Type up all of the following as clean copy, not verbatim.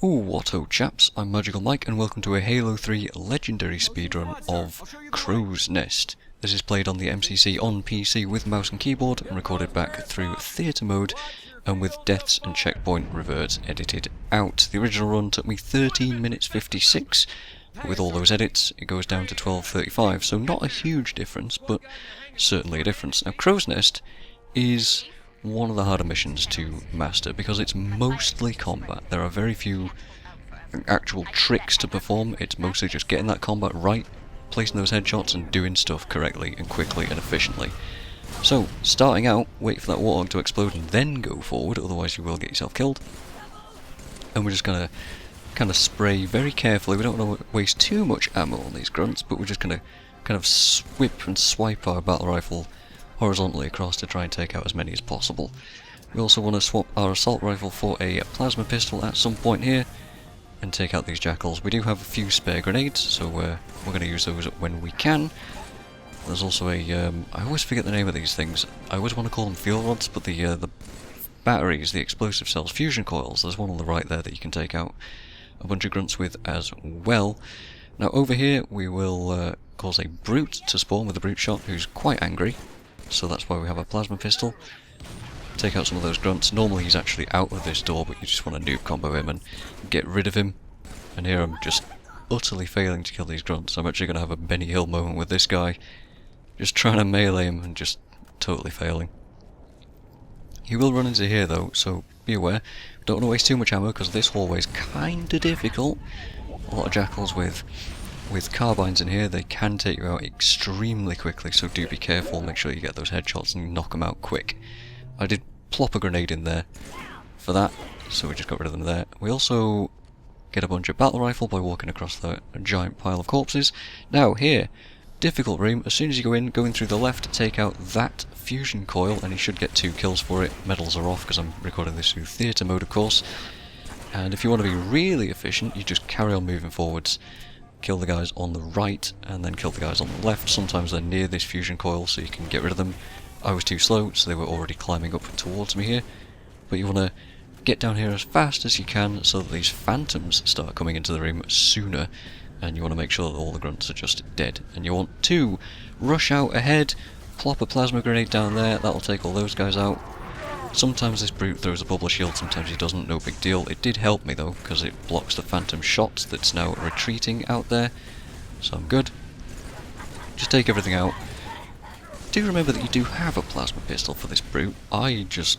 Ooh, what ho chaps, I'm MagicalMike and welcome to a Halo 3 legendary speedrun of Crow's Nest. This is played on the MCC on PC with mouse and keyboard and recorded back through theatre mode and with deaths and checkpoint reverts edited out. The original run took me 13 minutes 56, but with all those edits it goes down to 12:35, so not a huge difference, but certainly a difference. Now Crow's Nest is one of the harder missions to master because it's mostly combat. There are very few actual tricks to perform. It's mostly just getting that combat right, placing those headshots and doing stuff correctly and quickly and efficiently. So, starting out, wait for that warthog to explode and then go forward, otherwise you will get yourself killed. And we're just gonna kind of spray very carefully. We don't want to waste too much ammo on these grunts, but we're just gonna kind of whip and swipe our battle rifle horizontally across to try and take out as many as possible. We also want to swap our assault rifle for a plasma pistol at some point here and take out these jackals. We do have a few spare grenades, so we're going to use those when we can. There's also a I always forget the name of these things. I always want to call them fuel rods, but the batteries, the explosive cells, fusion coils, there's one on the right there that you can take out a bunch of grunts with as well. Now over here we will cause a brute to spawn with a brute shot who's quite angry. So that's why we have a plasma pistol. Take out some of those grunts. Normally he's actually out of this door, but you just want to noob combo him and get rid of him. And here I'm just utterly failing to kill these grunts. I'm actually going to have a Benny Hill moment with this guy. Just trying to melee him and just totally failing. He will run into here though, so be aware. Don't want to waste too much ammo because this hallway is kinda difficult. A lot of jackals with carbines in here, they can take you out extremely quickly, so do be careful, make sure you get those headshots and knock them out quick. I did plop a grenade in there for that, so we just got rid of them there. We also get a bunch of battle rifle by walking across the giant pile of corpses. Now here, difficult room, as soon as you go in through the left, take out that fusion coil and you should get 2 kills for it. Medals are off because I'm recording this through theatre mode of course. And if you want to be really efficient, you just carry on moving forwards. Kill the guys on the right and then kill the guys on the left. Sometimes they're near this fusion coil so you can get rid of them. I was too slow so they were already climbing up towards me here. But you want to get down here as fast as you can so that these phantoms start coming into the room sooner, and you want to make sure that all the grunts are just dead. And you want to rush out ahead, plop a plasma grenade down there, that'll take all those guys out. Sometimes this brute throws a bubble shield, sometimes he doesn't, no big deal. It did help me though, because it blocks the phantom shot that's now retreating out there. So I'm good. Just take everything out. Do remember that you do have a plasma pistol for this brute. I just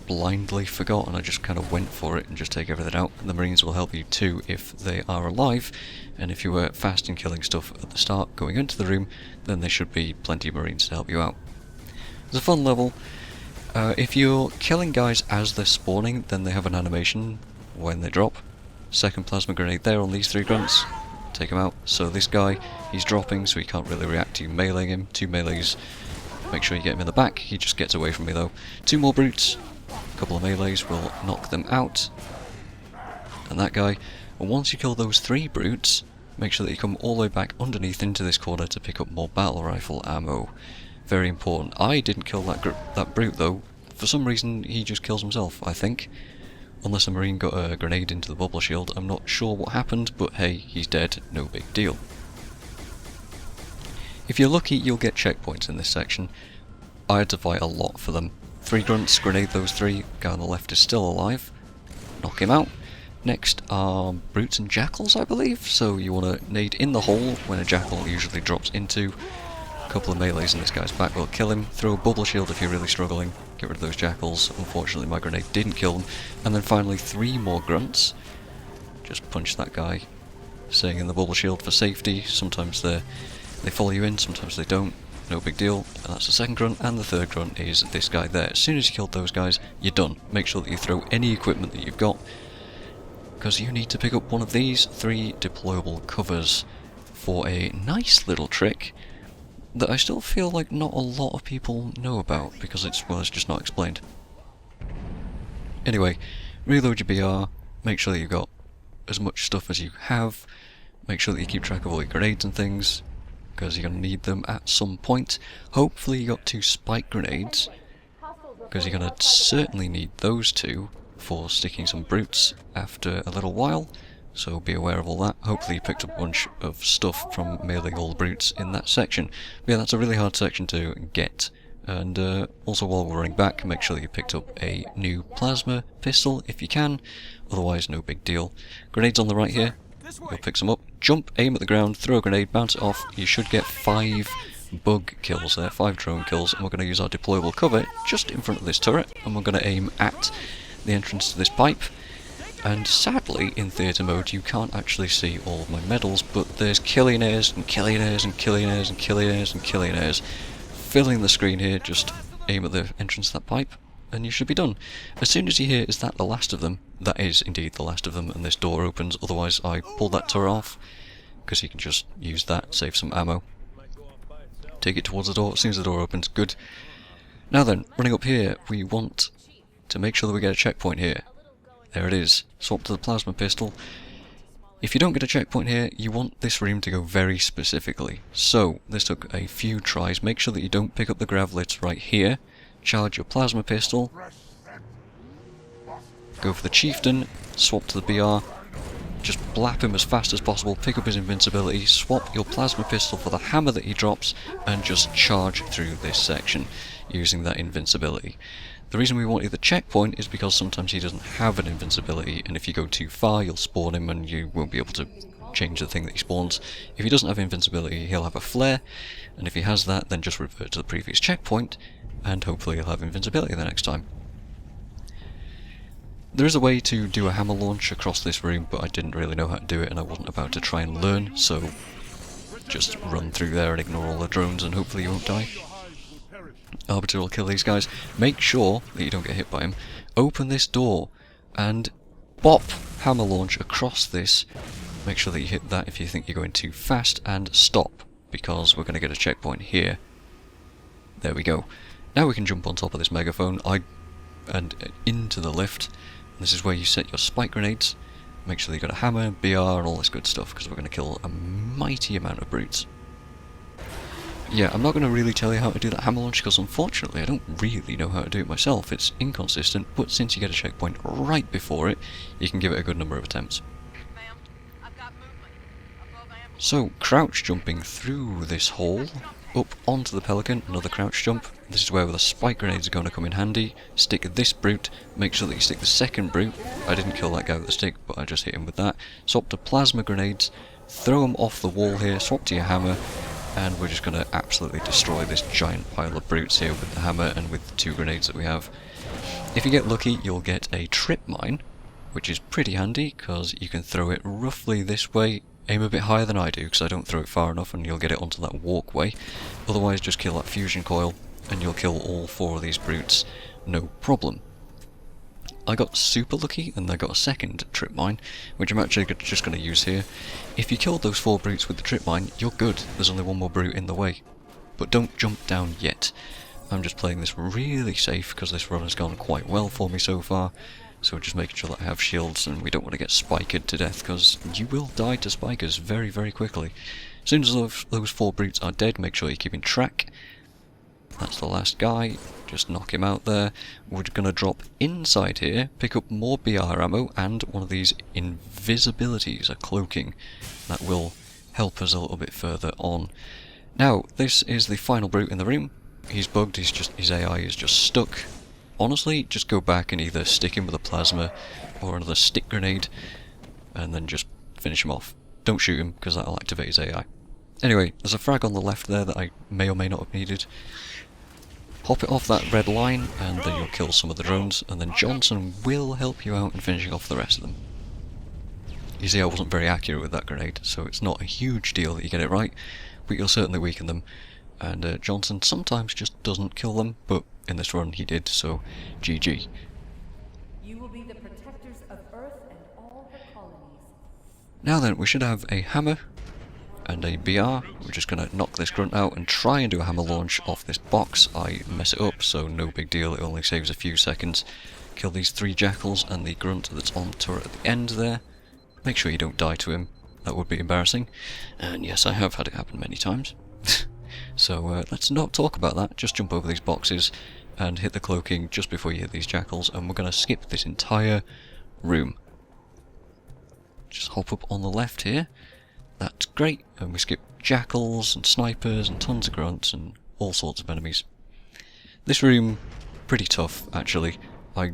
blindly forgot and I just kind of went for it and just take everything out. And the Marines will help you too if they are alive. And if you were fast in killing stuff at the start going into the room, then there should be plenty of Marines to help you out. It's a fun level. If you're killing guys as they're spawning, then they have an animation when they drop. Second plasma grenade there on these 3 grunts. Take them out. So this guy, he's dropping, so he can't really react to you meleeing him. 2 melees. Make sure you get him in the back. He just gets away from me though. 2 more brutes. A couple of melees will knock them out. And that guy. And once you kill those 3 brutes, make sure that you come all the way back underneath into this corner to pick up more battle rifle ammo. Very important. I didn't kill that brute though. For some reason he just kills himself, I think. Unless a Marine got a grenade into the bubble shield. I'm not sure what happened, but hey, he's dead, no big deal. If you're lucky, you'll get checkpoints in this section. I had to fight a lot for them. 3 grunts, grenade those 3. Guy on the left is still alive. Knock him out. Next are brutes and jackals, I believe. So you want to nade in the hole when a jackal usually drops into. Couple of melees in this guy's back will kill him. Throw a bubble shield if you're really struggling. Get rid of those jackals. Unfortunately my grenade didn't kill them. And then finally 3 more grunts. Just punch that guy. Staying in the bubble shield for safety. Sometimes they follow you in, sometimes they don't. No big deal. And that's the second grunt, and the third grunt is this guy there. As soon as you killed those guys, you're done. Make sure that you throw any equipment that you've got, because you need to pick up one of these 3 deployable covers for a nice little trick that I still feel like not a lot of people know about, because it's just not explained. Anyway, reload your BR, make sure that you've got as much stuff as you have, make sure that you keep track of all your grenades and things, because you're going to need them at some point. Hopefully you got 2 spike grenades, because you're going to certainly need those 2. for sticking some brutes after a little while, so be aware of all that. Hopefully you picked up a bunch of stuff from mailing all the brutes in that section. But yeah, that's a really hard section to get. And also while we're running back, make sure that you picked up a new plasma pistol if you can, otherwise no big deal. Grenades on the right here, you'll pick some up, jump, aim at the ground, throw a grenade, bounce it off. You should get 5 bug kills there, 5 drone kills, and we're going to use our deployable cover just in front of this turret, and we're going to aim at the entrance to this pipe. And sadly, in theatre mode, you can't actually see all of my medals, but there's killionaires and killionaires and killionaires and killionaires and killionaires filling the screen here. Just aim at the entrance to that pipe, and you should be done. As soon as you hear, is that the last of them? That is indeed the last of them, and this door opens, otherwise I pulled that turret off, because you can just use that, save some ammo. Take it towards the door, as soon as the door opens, good. Now then, running up here, we want to make sure that we get a checkpoint here. There it is, swap to the plasma pistol. If you don't get a checkpoint here, you want this room to go very specifically. So, this took a few tries. Make sure that you don't pick up the gravlets right here. Charge your plasma pistol. Go for the chieftain, swap to the BR. Just blap him as fast as possible, pick up his invincibility, swap your plasma pistol for the hammer that he drops, and just charge through this section using that invincibility. The reason we wanted the checkpoint is because sometimes he doesn't have an invincibility, and if you go too far you'll spawn him and you won't be able to change the thing that he spawns. If he doesn't have invincibility, he'll have a flare, and if he has that, then just revert to the previous checkpoint, and hopefully he'll have invincibility the next time. There is a way to do a hammer launch across this room, but I didn't really know how to do it, and I wasn't about to try and learn, so just run through there and ignore all the drones, and hopefully you won't die. Arbiter will kill these guys. Make sure that you don't get hit by him. Open this door and bop hammer launch across this. Make sure that you hit that if you think you're going too fast, and stop, because we're going to get a checkpoint here. There we go. Now we can jump on top of this megaphone and into the lift. This is where you set your spike grenades. Make sure that you've got a hammer, BR and all this good stuff, because we're going to kill a mighty amount of brutes. Yeah, I'm not going to really tell you how to do that hammer launch, because unfortunately I don't really know how to do it myself. It's inconsistent, but since you get a checkpoint right before it, you can give it a good number of attempts. So, crouch jumping through this hole, up onto the pelican, another crouch jump. This is where the spike grenades are going to come in handy. Stick this brute, make sure that you stick the second brute. I didn't kill that guy with the stick, but I just hit him with that. Swap to plasma grenades, throw them off the wall here, swap to your hammer, and we're just going to absolutely destroy this giant pile of brutes here with the hammer and with the 2 grenades that we have. If you get lucky, you'll get a trip mine, which is pretty handy, because you can throw it roughly this way. Aim a bit higher than I do, because I don't throw it far enough, and you'll get it onto that walkway. Otherwise, just kill that fusion coil, and you'll kill all 4 of these brutes, no problem. I got super lucky, and I got a second trip mine, which I'm actually just going to use here. If you killed those 4 brutes with the trip mine, you're good. There's only 1 more brute in the way. But don't jump down yet. I'm just playing this really safe, because this run has gone quite well for me so far. So just making sure that I have shields, and we don't want to get spiked to death, because you will die to spikers very, very quickly. As soon as those 4 brutes are dead, make sure you're keeping track. That's the last guy. Just knock him out there. We're going to drop inside here, pick up more BR ammo, and one of these invisibilities, a cloaking, that will help us a little bit further on. Now, this is the final brute in the room. He's bugged, his AI is just stuck. Honestly, just go back and either stick him with a plasma or another stick grenade, and then just finish him off. Don't shoot him, because that'll activate his AI. Anyway, there's a frag on the left there that I may or may not have needed. Hop it off that red line, and then you'll kill some of the drones, and then Johnson will help you out in finishing off the rest of them. You see, I wasn't very accurate with that grenade, so it's not a huge deal that you get it right, but you'll certainly weaken them. And Johnson sometimes just doesn't kill them, but in this run he did, so GG. You will be the protectors of Earth and all her colonies. Now then, we should have a hammer and a BR. We're just going to knock this grunt out and try and do a hammer launch off this box. I mess it up, so no big deal, it only saves a few seconds. Kill these 3 jackals and the grunt that's on the turret at the end there. Make sure you don't die to him, that would be embarrassing. And yes, I have had it happen many times. So let's not talk about that, just jump over these boxes, and hit the cloaking just before you hit these jackals, and we're going to skip this entire room. Just hop up on the left here. That's great, and we skip jackals and snipers and tons of grunts and all sorts of enemies. This room, pretty tough actually. I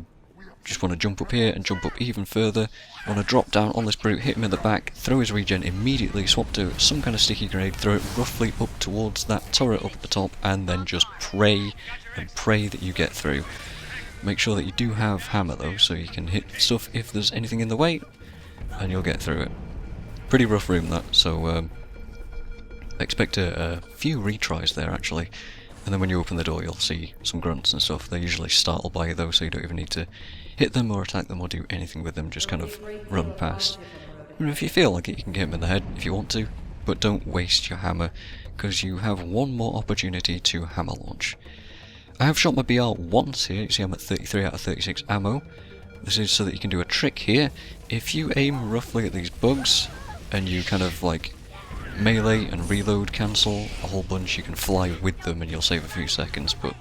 just want to jump up here and jump up even further. I want to drop down on this brute, hit him in the back, throw his regen immediately, swap to some kind of sticky grenade, throw it roughly up towards that turret up at the top, and then just pray and pray that you get through. Make sure that you do have hammer though, so you can hit stuff if there's anything in the way, and you'll get through it. Pretty rough room that, so expect a few retries there actually. And then when you open the door you'll see some grunts and stuff. They're usually startled by you though, so you don't even need to hit them or attack them or do anything with them, just kind of run past. And if you feel like it, you can get them in the head if you want to, but don't waste your hammer, because you have one more opportunity to hammer launch. I have shot my BR once here. You see I'm at 33 out of 36 ammo. This is so that you can do a trick here. If you aim roughly at these bugs, and you kind of like melee and reload cancel a whole bunch, you can fly with them and you'll save a few seconds, but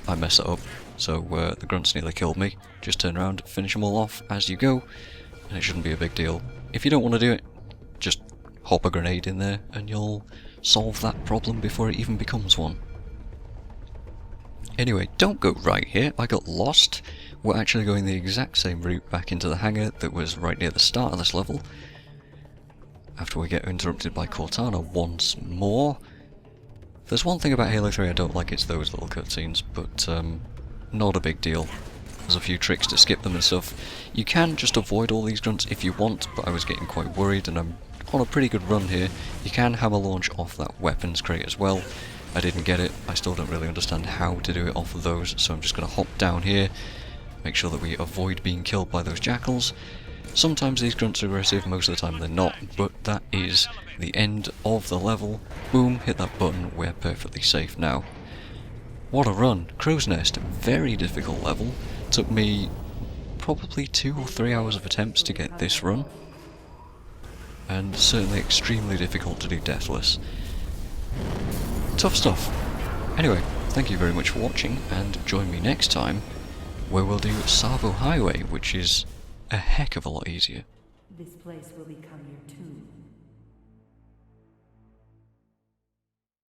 I mess it up, so the grunts nearly killed me. Just turn around, finish them all off as you go, and it shouldn't be a big deal. If you don't want to do it, just hop a grenade in there and you'll solve that problem before it even becomes one. Anyway, don't go right here, I got lost. We're actually going the exact same route back into the hangar that was right near the start of this level, after we get interrupted by Cortana once more. If there's one thing about Halo 3 I don't like, it's those little cutscenes, but not a big deal. There's a few tricks to skip them and stuff. You can just avoid all these grunts if you want, but I was getting quite worried and I'm on a pretty good run here. You can hammer launch off that weapons crate as well. I didn't get it, I still don't really understand how to do it off of those, so I'm just going to hop down here, make sure that we avoid being killed by those jackals. Sometimes these grunts are aggressive, most of the time they're not, but that is the end of the level. Boom, hit that button, we're perfectly safe now. What a run! Crow's Nest, very difficult level. Took me probably 2 or 3 hours of attempts to get this run, and certainly extremely difficult to do deathless. Tough stuff. Anyway, thank you very much for watching, and join me next time where we'll do Savo Highway, which is a heck of a lot easier. This place will become your tomb.